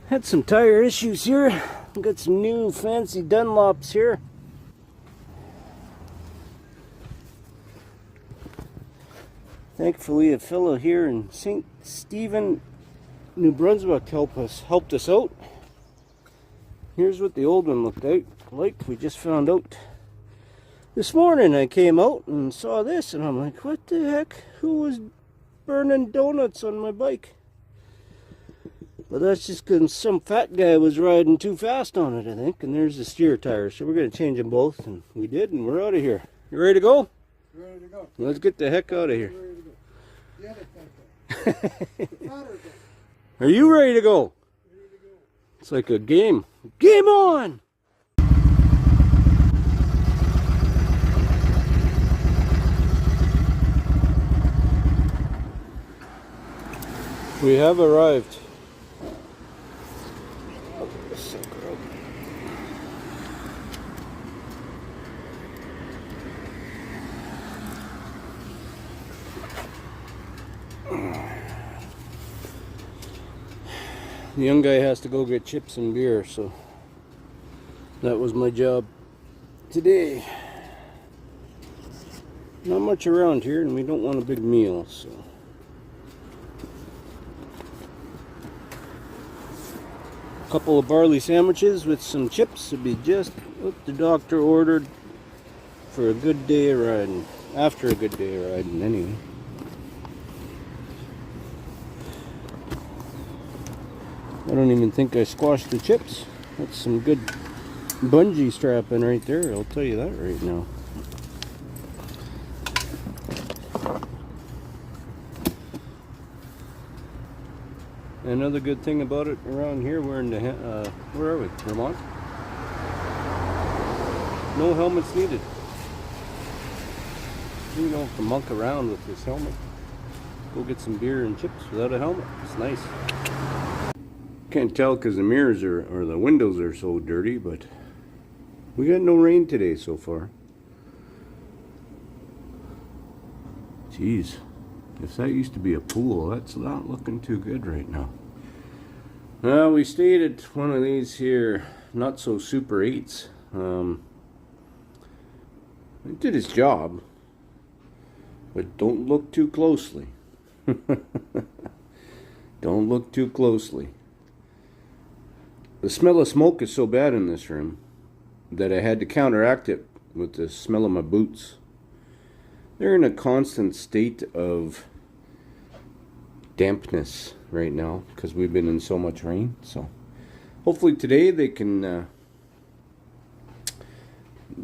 Had some tire issues here. Got some new fancy Dunlops here. Thankfully, a fellow here in St. Stephen, New Brunswick helped us out. Here's what the old one looked like. We just found out this morning. I came out and saw this, and I'm like, what the heck? Who was burning donuts on my bike? Well, that's just because some fat guy was riding too fast on it, I think. And there's the steer tires. So we're going to change them both. And we did, and we're out of here. You ready to go? Ready to go. Let's get the heck out of here. Ready to go. The other thing. Are you ready to go? Ready to go. It's like a game. Game on! We have arrived. The young guy has to go get chips and beer, so that was my job today. Not much around here, and we don't want a big meal, so. A couple of barley sandwiches with some chips would be just what the doctor ordered for a good day of riding. After a good day of riding, anyway. I don't even think I squashed the chips. That's some good bungee strapping right there, I'll tell you that right now. Another good thing about it around here, we're in the, where are we? Vermont? No helmets needed. You don't have to monk around with this helmet. Go get some beer and chips without a helmet. It's nice. Can't tell because the mirrors or the windows are so dirty, but we got no rain today so far. Jeez, if that used to be a pool, that's not looking too good right now. Well, we stayed at one of these here, not so super 8s. It did its job, but don't look too closely. Don't look too closely. The smell of smoke is so bad in this room that I had to counteract it with the smell of my boots. They're in a constant state of dampness right now because we've been in so much rain. So hopefully today they can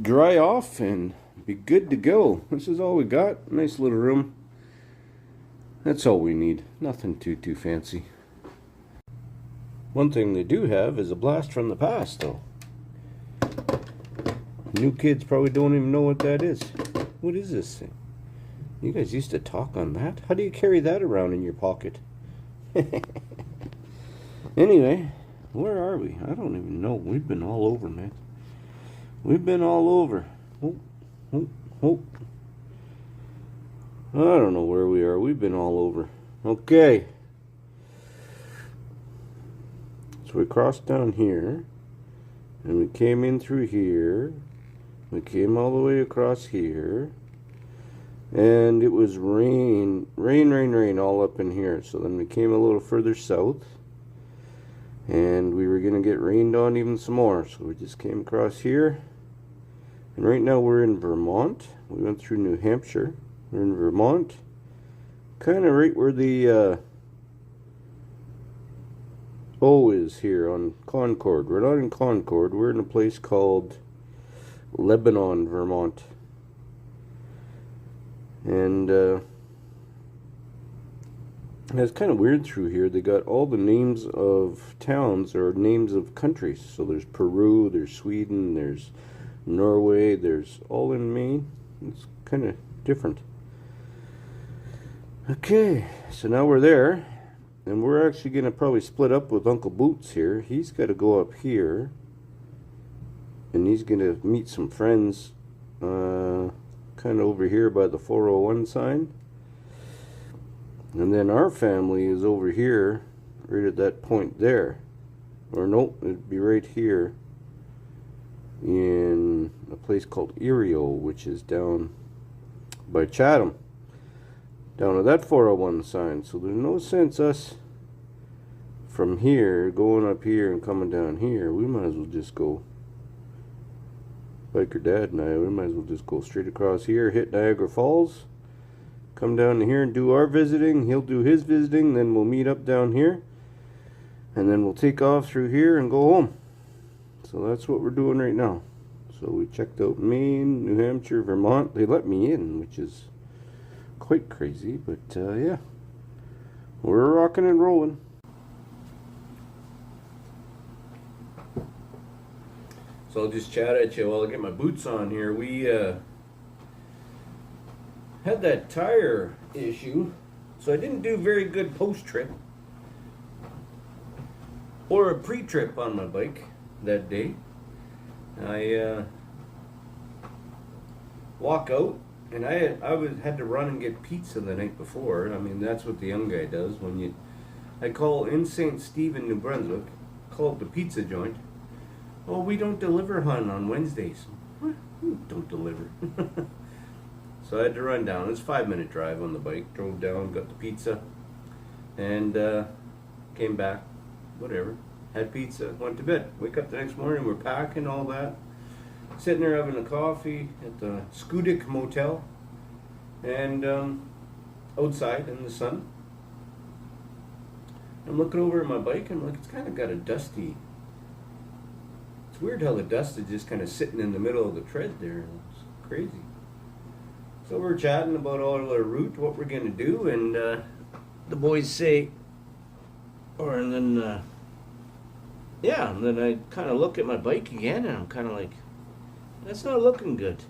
dry off and be good to go. This is all we got. Nice little room. That's all we need. Nothing too fancy. One thing they do have is a blast from the past, though. New kids probably don't even know what that is. What is this thing? You guys used to talk on that? How do you carry that around in your pocket? Anyway, where are we? I don't even know. We've been all over, man. We've been all over. Oh. I don't know where we are. We've been all over. Okay. So we crossed down here, and we came in through here. We came all the way across here, and it was rain all up in here. So then we came a little further south, and we were going to get rained on even some more. So we just came across here, and right now we're in Vermont. We went through New Hampshire. We're in Vermont, kind of right where the O is here on Concord. We're not in Concord. We're in a place called Lebanon, Vermont. And it's kind of weird through here. They got all the names of towns or names of countries. So there's Peru, there's Sweden, there's Norway, there's all in Maine. It's kind of different. Okay, so now we're there. And we're actually going to probably split up with Uncle Boots here. He's got to go up here. And he's going to meet some friends kind of over here by the 401 sign. And then our family is over here, right at that point there. or nope, it'd be right here in a place called Erio, which is down by Chatham, down at that 401 sign. So there's no sense us from here going up here and coming down here. We might as well just go, Biker Dad and I, we might as well just go straight across here, hit Niagara Falls, come down here and do our visiting. He'll do his visiting, then we'll meet up down here, and then we'll take off through here and go home. So that's what we're doing right now. So we checked out Maine, New Hampshire, Vermont. They let me in, which is quite crazy, but yeah, we're rocking and rolling. So I'll just chat at you while I get my boots on here. We had that tire issue, so I didn't do very good post-trip or a pre-trip on my bike that day. I walk out, and I had to run and get pizza the night before. I mean, that's what the young guy does. I call in St. Stephen, New Brunswick, called the pizza joint. Oh, we don't deliver, hun, on Wednesdays. What? We don't deliver. So I had to run down. It was a 5-minute drive on the bike. Drove down, got the pizza, and came back. Whatever. Had pizza, went to bed. Wake up the next morning, we're packing, all that. Sitting there having a coffee at the Skudik Motel. And outside in the sun. I'm looking over at my bike and I'm like, it's kind of got a dusty... It's weird how the dust is just kind of sitting in the middle of the tread there. It's crazy. So we're chatting about all our route, what we're going to do, and the boys say, and then I kind of look at my bike again, and I'm kind of like, that's not looking good.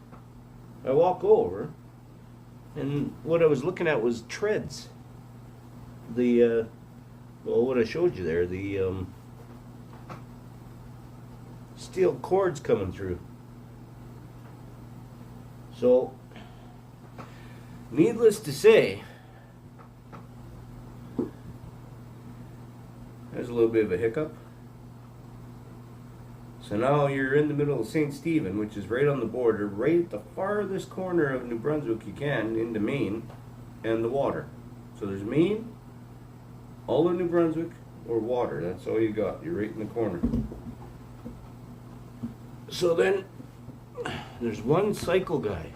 I walk over, and what I was looking at was treads. What I showed you there, the steel cords coming through. So, needless to say, there's a little bit of a hiccup. So now you're in the middle of St. Stephen, which is right on the border, right at the farthest corner of New Brunswick you can, into Maine, and the water. So there's Maine, all of New Brunswick, or water. That's all you got. You're right in the corner. So then, there's one cycle guy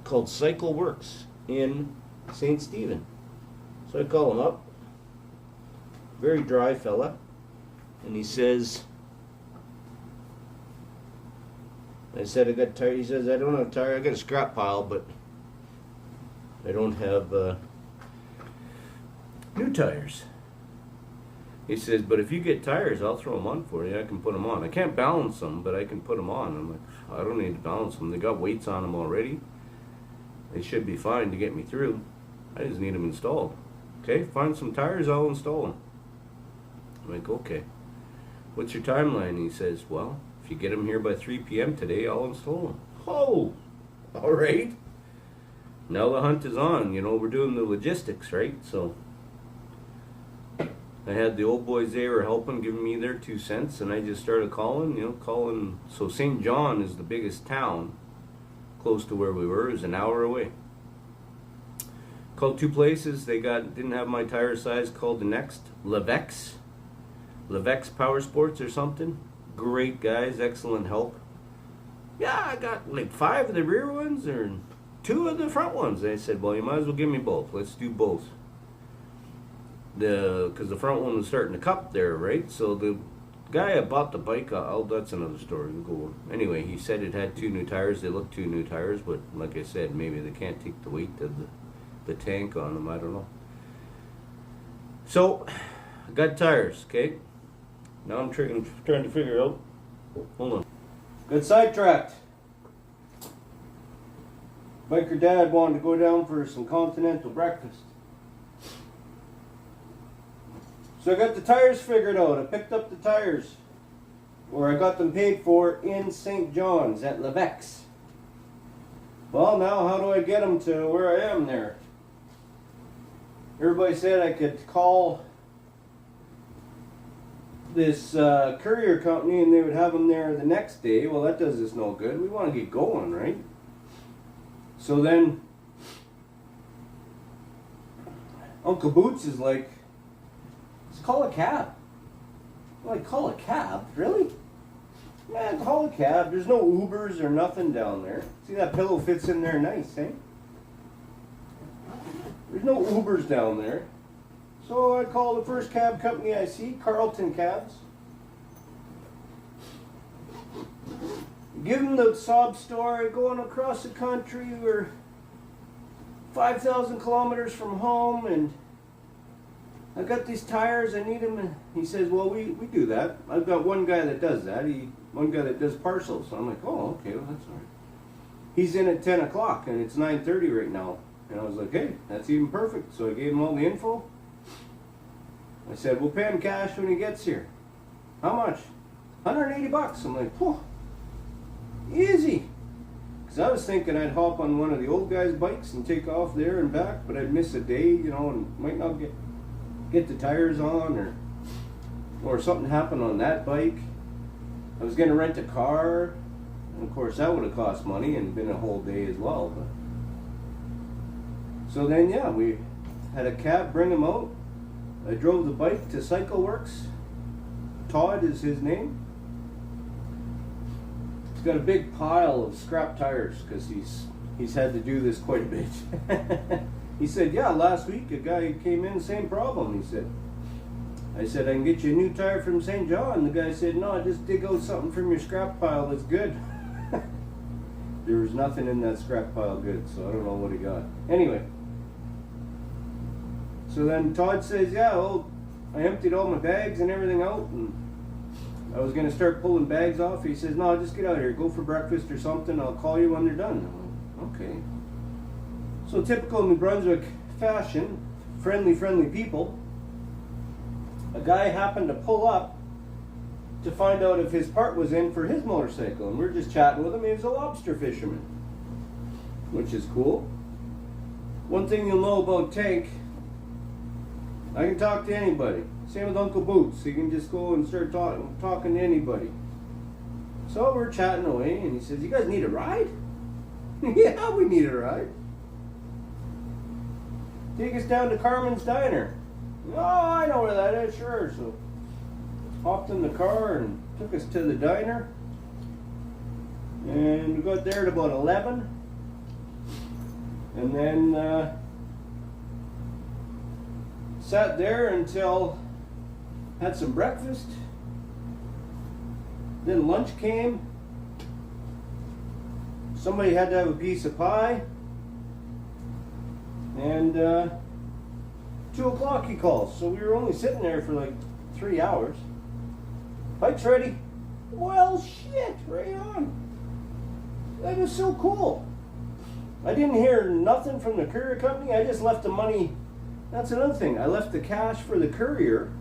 called Cycle Works in St. Stephen. So I call him up, very dry fella, and he says, I said I got tire. He says, I don't have tire. I got a scrap pile, but I don't have new tires. He says, but if you get tires, I'll throw them on for you. I can put them on. I can't balance them, but I can put them on. I'm like, I don't need to balance them. They got weights on them already. They should be fine to get me through. I just need them installed. Okay, find some tires, I'll install them. I'm like, okay. What's your timeline? He says, well, if you get them here by 3 p.m. today, I'll install them. Oh, all right. Now the hunt is on. You know, we're doing the logistics, right? So I had the old boys there helping, giving me their 2 cents, and I just started calling. So St. John is the biggest town close to where we were. It was an hour away. Called 2 places. They didn't have my tire size. Called the next, Levex Power Sports or something. Great guys, excellent help. Yeah, I got like 5 of the rear ones or 2 of the front ones. They said, well, you might as well give me both. Let's do both. Because the front one was starting to cup there, right? So the guy I bought the bike, that's another story. We'll go. Anyway, he said it had 2 new tires. They looked 2 new tires, but like I said, maybe they can't take the weight of the tank on them. I don't know. So I got tires, okay? Now I'm trying to figure out. Hold on. Got sidetracked. Biker Dad wanted to go down for some continental breakfast. So I got the tires figured out. I picked up the tires, or I got them paid for in St. John's at Levex. Well, now how do I get them to where I am there? Everybody said I could call this courier company, and they would have them there the next day. Well, that does us no good. We want to get going, right? So then Uncle Boots is like, let's call a cab. I'm like, call a cab? Really? Yeah, call a cab. There's no Ubers or nothing down there. See, that pillow fits in there nice, eh? There's no Ubers down there. So I call the first cab company I see, Carlton Cabs. Give them the sob story, going across the country. We're 5,000 kilometers from home, and I got these tires, I need them. And he says, well, we do that. I've got one guy that does that. One guy that does parcels. So I'm like, oh, okay, well, that's all right. He's in at 10 o'clock, and it's 9:30 right now. And I was like, hey, that's even perfect. So I gave him all the info. I said, we'll pay him cash when he gets here. How much? 180 bucks. I'm like, whew, easy. Because I was thinking I'd hop on one of the old guys' bikes and take off there and back, but I'd miss a day, you know, and might not get the tires on, or something happened on that bike. I was going to rent a car, and of course that would have cost money and been a whole day as well. But so then, yeah, we had a cab bring him out. I drove the bike to CycleWorks. Todd is his name. He's got a big pile of scrap tires because he's had to do this quite a bit. He said, yeah, last week a guy came in, same problem. He said, I said, I can get you a new tire from St. John. The guy said, no, just dig out something from your scrap pile that's good. There was nothing in that scrap pile good, so I don't know what he got. Anyway, so then Todd says, yeah, well, I emptied all my bags and everything out, and I was going to start pulling bags off. He says, no, just get out of here. Go for breakfast or something. I'll call you when they're done. I'm like, okay. So typical New Brunswick fashion, friendly people. A guy happened to pull up to find out if his part was in for his motorcycle. And we're just chatting with him. He was a lobster fisherman, which is cool. One thing you'll know about Tank, I can talk to anybody. Same with Uncle Boots. He can just go and start talking to anybody. So we're chatting away, and he says, you guys need a ride? Yeah, we need a ride. Take us down to Carmen's Diner. Oh, I know where that is, sure. So hopped in the car and took us to the diner. And we got there at about 11. And then sat there until had some breakfast. Then lunch came. Somebody had to have a piece of pie. And 2 o'clock he calls. So we were only sitting there for like 3 hours. Bike's ready. Well, shit, right on. That was so cool. I didn't hear nothing from the courier company. I just left the money. That's another thing. I left the cash for the courier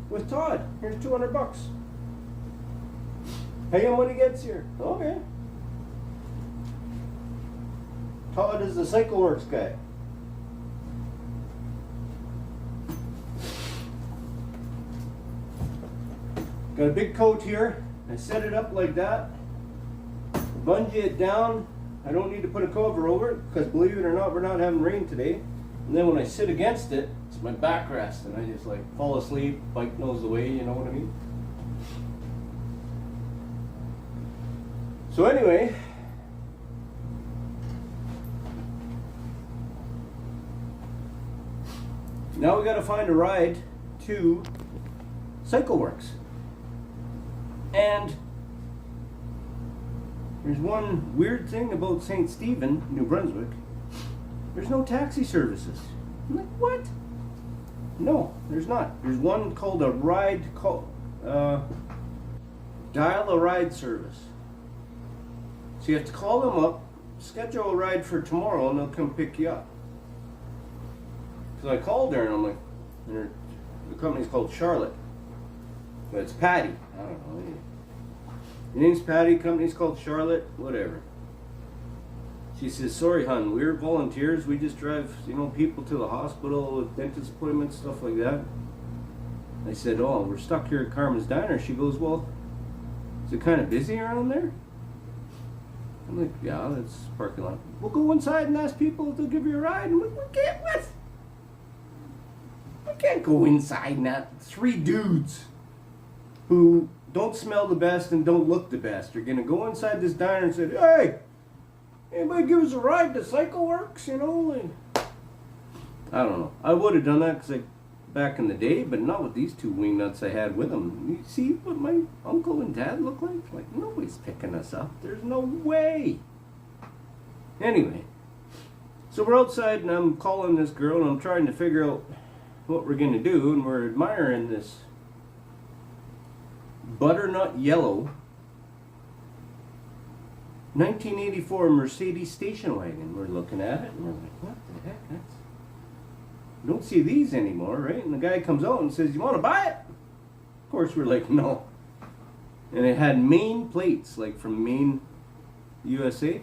with Todd. Here's 200 bucks. Pay him when he gets here. Okay. Todd is the CycleWorks guy. Got a big coat here. I set it up like that. Bungee it down. I don't need to put a cover over it because, believe it or not, we're not having rain today. And then when I sit against it, it's my backrest, and I just like fall asleep. Bike knows the way, you know what I mean? So anyway, now we got to find a ride to CycleWorks. And there's one weird thing about St. Stephen, New Brunswick. There's no taxi services. I'm like, what? No, there's not. There's one called a ride, dial a ride service. So you have to call them up, schedule a ride for tomorrow, and they'll come pick you up. So I called there, and I'm like, the company's called Charlotte. But it's Patty. I don't know. Your name's Patty, company's called Charlotte, whatever. She says, sorry, hon, we're volunteers. We just drive, people to the hospital with dentist appointments, stuff like that. I said, oh, we're stuck here at Carmen's Diner. She goes, well, is it kind of busy around there? I'm like, yeah, that's parking lot. We'll go inside and ask people if they'll give you a ride. I'm like, we can't, what? We can't go inside and ask 3 dudes who don't smell the best and don't look the best are going to go inside this diner and say, hey, anybody give us a ride to Cycle Works, you know? Like, I don't know. I would have done that because back in the day, but not with these 2 wingnuts I had with them. You see what my uncle and dad look like? Like, nobody's picking us up. There's no way. Anyway, so we're outside and I'm calling this girl and I'm trying to figure out what we're going to do, and we're admiring this butternut yellow 1984 Mercedes station wagon. We're looking at it and we're like, what the heck? That's... don't see these anymore, right? And the guy comes out and says, you want to buy it? Of course, we're like, no. And it had Maine plates, like from Maine, USA.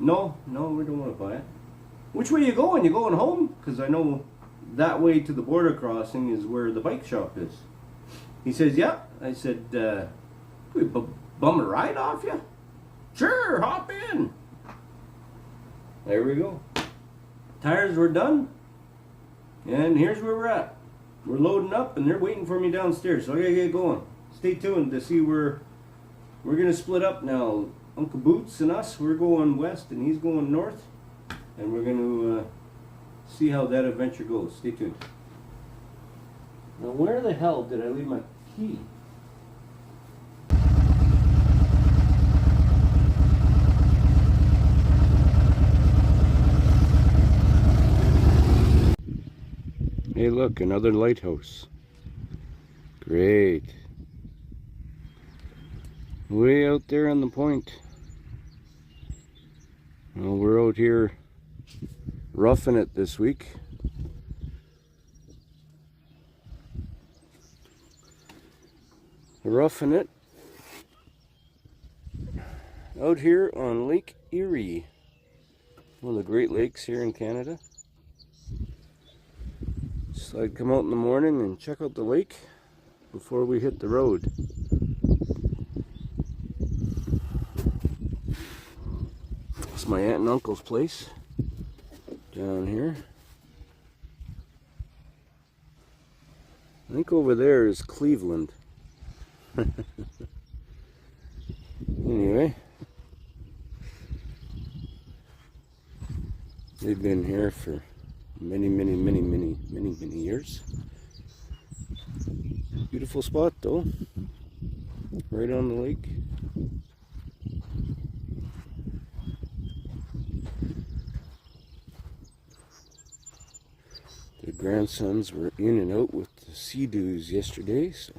No, we don't want to buy it. Which way you going? You going home? Because I know that way to the border crossing is where the bike shop is. He says, yeah. I said, we bum a ride off you? Sure, hop in. There we go. Tires were done. And here's where we're at. We're loading up and they're waiting for me downstairs. So I gotta get going. Stay tuned to see where we're gonna split up now. Uncle Boots and us, we're going west and he's going north. And we're gonna see how that adventure goes. Stay tuned. Now where the hell did I leave my key? Hey look, another lighthouse. Great. Way out there on the point. Well, we're out here roughing it this week. Roughing it out here on Lake Erie, one of the Great Lakes here in Canada. So I'd come out in the morning and check out the lake before we hit the road. It's my aunt and uncle's place down here. I think over there is Cleveland. Anyway, they've been here for many years. Beautiful spot though, right on the lake. The grandsons were in and out with the Sea-Doos yesterday, so,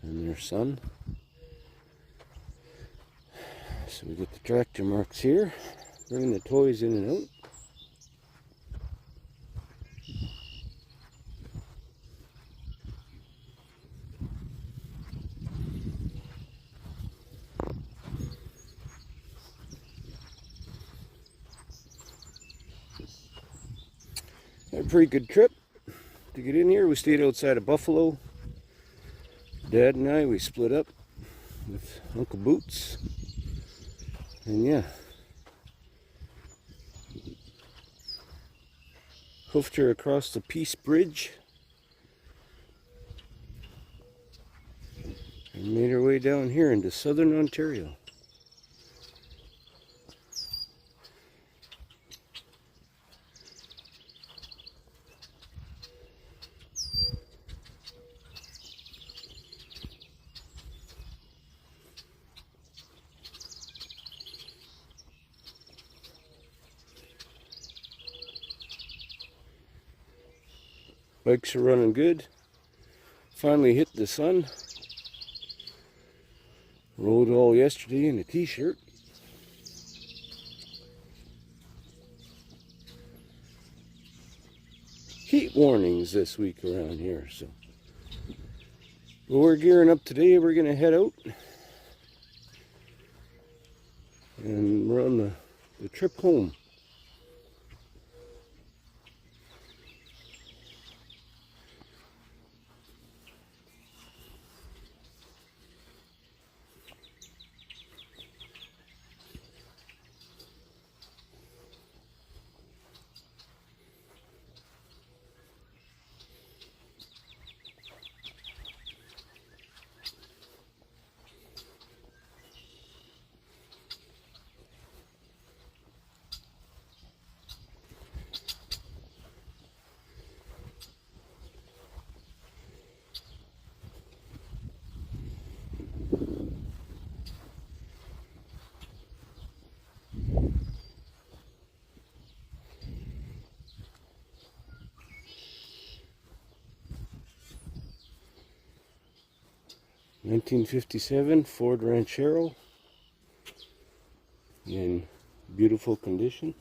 and their son. So we got the tractor marks here, bringing the toys in and out. Had a pretty good trip to get in here. We stayed outside of Buffalo. Dad and I, we split up with Uncle Boots. And yeah, hoofed her across the Peace Bridge and made her way down here into southern Ontario. Bikes are running good. Finally hit the sun. Rode all yesterday in a t-shirt. Heat warnings this week around here, so. But we're gearing up today. We're gonna head out. And we're on the trip home. 1957 Ford Ranchero in beautiful condition.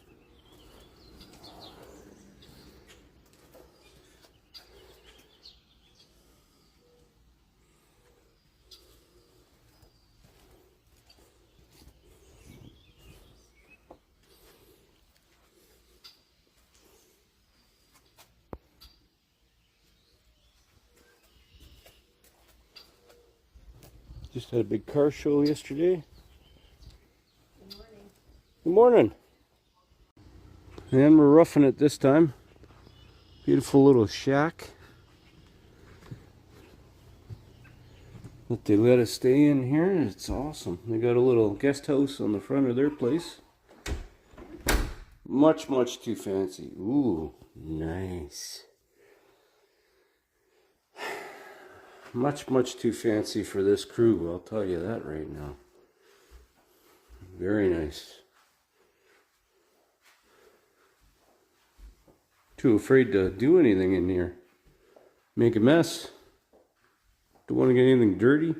Just had a big car show yesterday. Good morning. Good morning. And we're roughing it this time. Beautiful little shack that they let us stay in here. It's awesome. They got a little guest house on the front of their place. Much, much too fancy. Ooh, nice. Much, much too fancy for this crew, I'll tell you that right now. Very nice. Too afraid to do anything in here. Make a mess. Don't want to get anything dirty.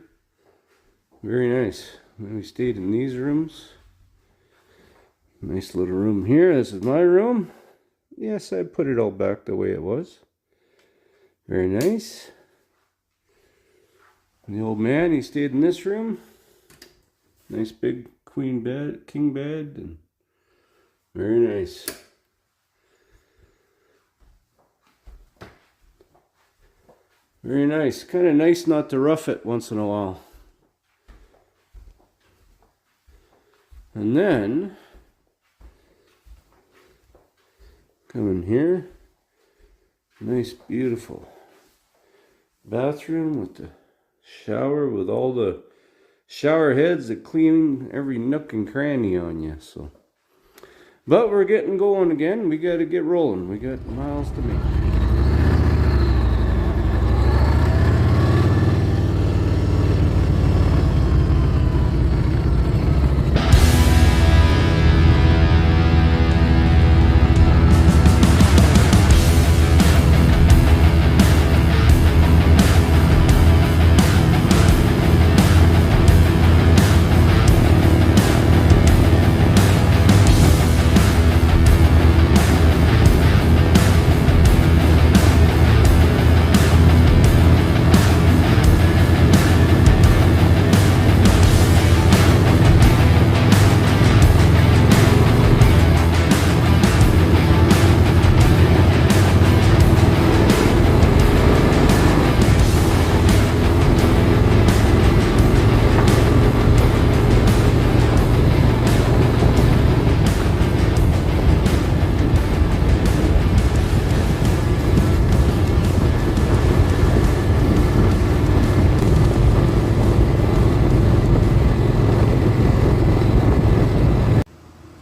Very nice. And we stayed in these rooms. Nice little room here. This is my room. Yes, I put it all back the way it was. Very nice. And the old man, he stayed in this room. Nice big queen bed, king bed, and very nice. Very nice. Kind of nice not to rough it once in a while. And then come in here. Nice, beautiful bathroom with the shower, with all the shower heads that clean every nook and cranny on you. So, but we're getting going again. We got to get rolling. We got miles to make.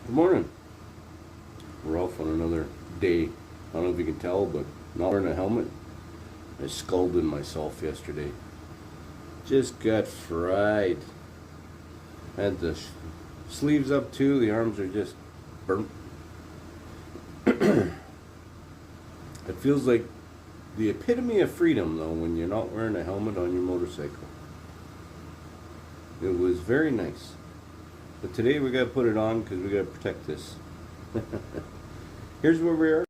Good morning. We're off on another day. I don't know if you can tell, but not wearing a helmet. I scalded myself yesterday. Just got fried. Had the sleeves up too. The arms are just burnt. It feels like the epitome of freedom, though, when you're not wearing a helmet on your motorcycle. It was very nice. But today we gotta put it on because we gotta protect this. Here's where we are.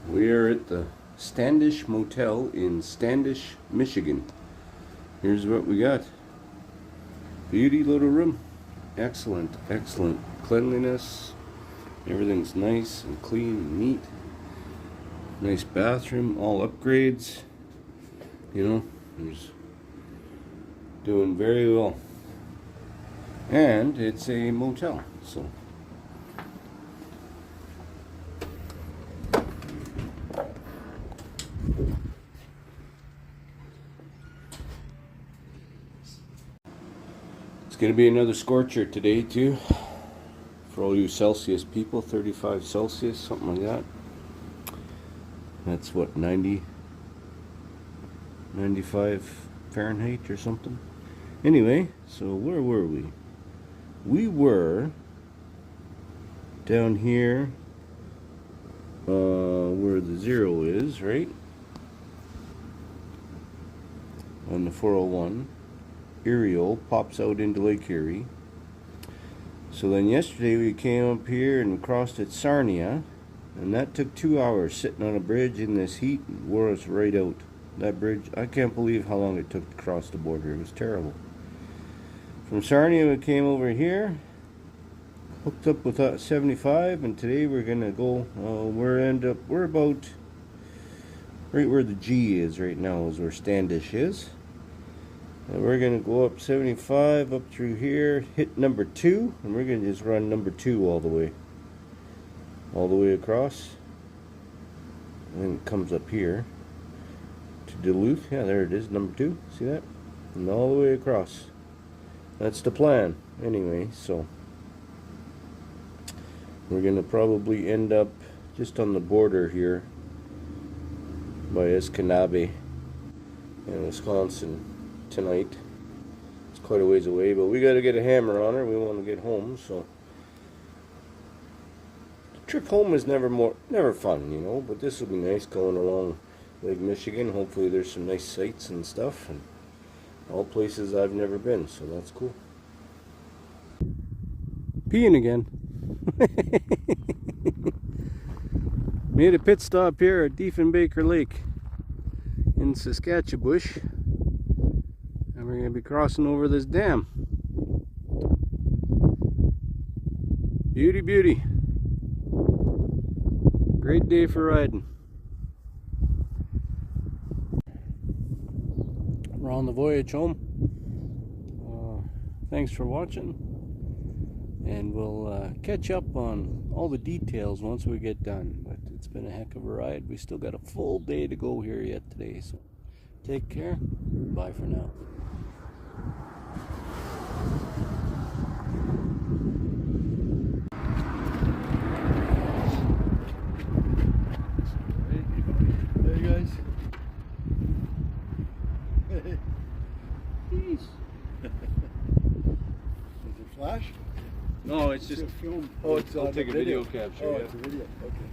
We are at the Standish Motel in Standish, Michigan. Here's what we got. Beauty little room. Excellent, excellent cleanliness. Everything's nice and clean and neat. Nice bathroom, all upgrades. You know, there's doing very well. And it's a motel, so it's gonna be another scorcher today too. For all you Celsius people, 35 Celsius, something like that. That's what, 90, 95 Fahrenheit or something. Anyway, so where were we? We were down here where the 0 is, right? On the 401. aerial pops out into Lake Erie. So then yesterday we came up here and crossed at Sarnia, and that took 2 hours sitting on a bridge in this heat and wore us right out. That bridge, I can't believe how long it took to cross the border. It was terrible. From Sarnia we came over here, hooked up with 75, and today we're gonna go, we're about right where the G is right now is where Standish is. And we're going to go up 75 up through here, hit number 2, and we're going to just run number 2 all the way across. And then it comes up here to Duluth. Yeah, there it is, number 2. See that? And all the way across. That's the plan anyway, so we're going to probably end up just on the border here by Escanaba in Wisconsin tonight. It's quite a ways away, but we got to get a hammer on her. We want to get home, so the trip home is never fun, you know, but this will be nice going along Lake Michigan. Hopefully there's some nice sights and stuff, and all places I've never been, so that's cool. Peeing again. Made a pit stop here at Diefenbaker Lake in Saskatchebush, and we're going to be crossing over this dam. Beauty, beauty. Great day for riding. We're on the voyage home. Thanks for watching, and we'll catch up on all the details once we get done. But it's been a heck of a ride. We still got a full day to go here yet today, so take care. Bye for now. Hey guys. Hey. Jeez. Is it flash? No, it's just a film. Oh, I'll on take the a video capture. Oh, Yeah. it's a video. Okay.